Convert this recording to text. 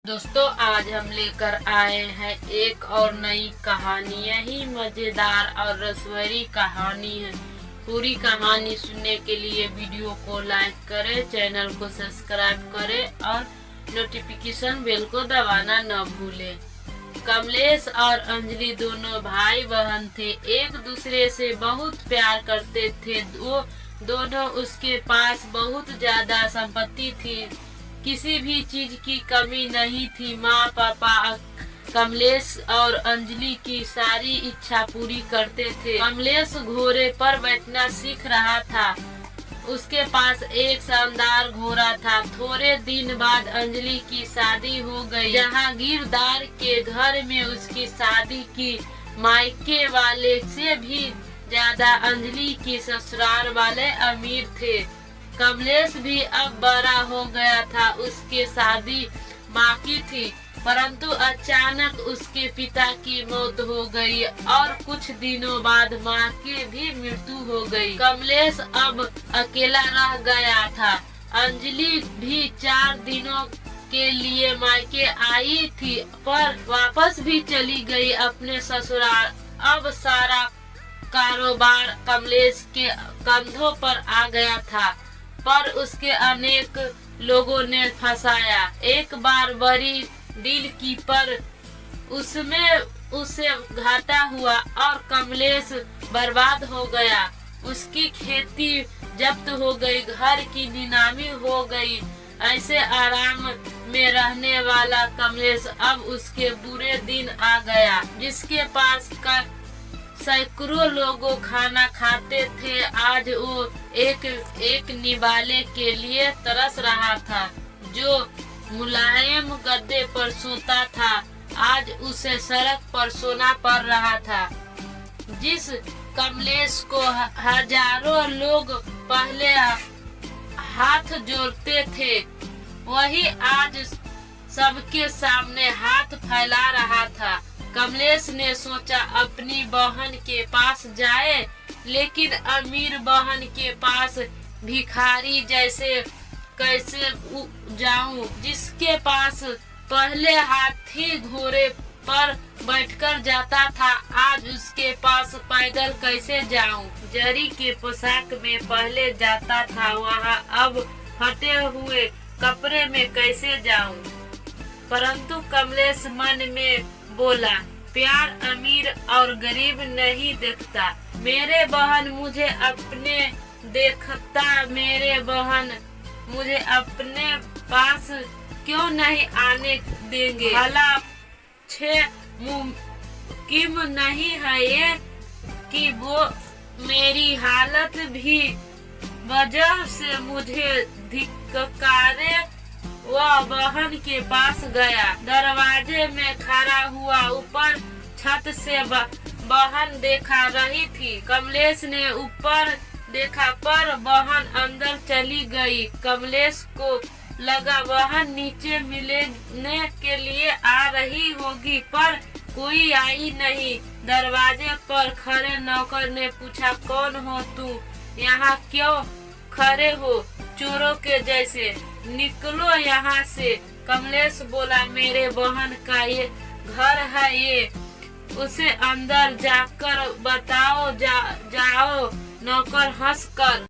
दोस्तों आज हम लेकर आए हैं एक और नई कहानी। यही मजेदार और रसवरी कहानी है। पूरी कहानी सुनने के लिए वीडियो को लाइक करें, चैनल को सब्सक्राइब करें और नोटिफिकेशन बेल को दबाना न भूलें। कमलेश और अंजलि दोनों भाई बहन थे, एक दूसरे से बहुत प्यार करते थे। वो दोनों उसके पास बहुत ज्यादा संपत्ति थी, किसी भी चीज की कमी नहीं थी। माँ पापा कमलेश और अंजलि की सारी इच्छा पूरी करते थे। कमलेश घोड़े पर बैठना सीख रहा था, उसके पास एक शानदार घोड़ा था। थोड़े दिन बाद अंजलि की शादी हो गई। जहांगीरदार के घर में उसकी शादी की। मायके वाले से भी ज्यादा अंजलि के ससुराल वाले अमीर थे। कमलेश भी अब बड़ा हो गया था, उसके शादी बाकी थी, परंतु अचानक उसके पिता की मौत हो गई और कुछ दिनों बाद माँ की भी मृत्यु हो गई। कमलेश अब अकेला रह गया था। अंजलि भी 4 दिनों के लिए मायके आई थी, पर वापस भी चली गई अपने ससुराल। अब सारा कारोबार कमलेश के कंधों पर आ गया था, पर उसके अनेक लोगों ने फंसाया। एक बार बड़ी डील की, पर उसमें उसे घाटा हुआ और कमलेश बर्बाद हो गया। उसकी खेती जब्त हो गई, घर की नीलामी हो गई। ऐसे आराम में रहने वाला कमलेश अब उसके बुरे दिन आ गया। जिसके पास का सैकड़ों लोग खाना खाते थे, आज वो एक निवाले के लिए तरस रहा था। जो मुलायम गद्दे पर सोता था, आज उसे सड़क पर सोना पड़ रहा था। जिस कमलेश को हजारों लोग पहले हाथ जोड़ते थे, वही आज सबके सामने हाथ फैला रहा था। कमलेश ने सोचा अपनी बहन के पास जाए, लेकिन अमीर बहन के पास भिखारी जैसे कैसे जाऊं, जिसके पास पहले हाथी घोड़े पर बैठकर जाता था, आज उसके पास पैदल कैसे जाऊं। जरी के पोशाक में पहले जाता था, वहां अब फटे हुए कपड़े में कैसे जाऊं। परंतु कमलेश मन में बोला, प्यार अमीर और गरीब नहीं देखता। मेरे बहन मुझे अपने देखता, मेरे बहन मुझे अपने पास क्यों नहीं आने देंगे। भला मुमकिन नहीं है ये कि वो मेरी हालत भी वजह से मुझे धिक्कारे। वह बहन के पास गया, दरवाजे में खड़ा हुआ। ऊपर छत से बहन देखा रही थी। कमलेश ने ऊपर देखा, पर बहन अंदर चली गई। कमलेश को लगा बहन नीचे मिलने के लिए आ रही होगी, पर कोई आई नहीं। दरवाजे पर खड़े नौकर ने पूछा, कौन हो तू, यहाँ क्यों खड़े हो चोरों के जैसे, निकलो यहाँ से। कमलेश बोला, मेरे बहन का ये घर है, ये उसे अंदर जाकर बताओ। जाओ। नौकर हंसकर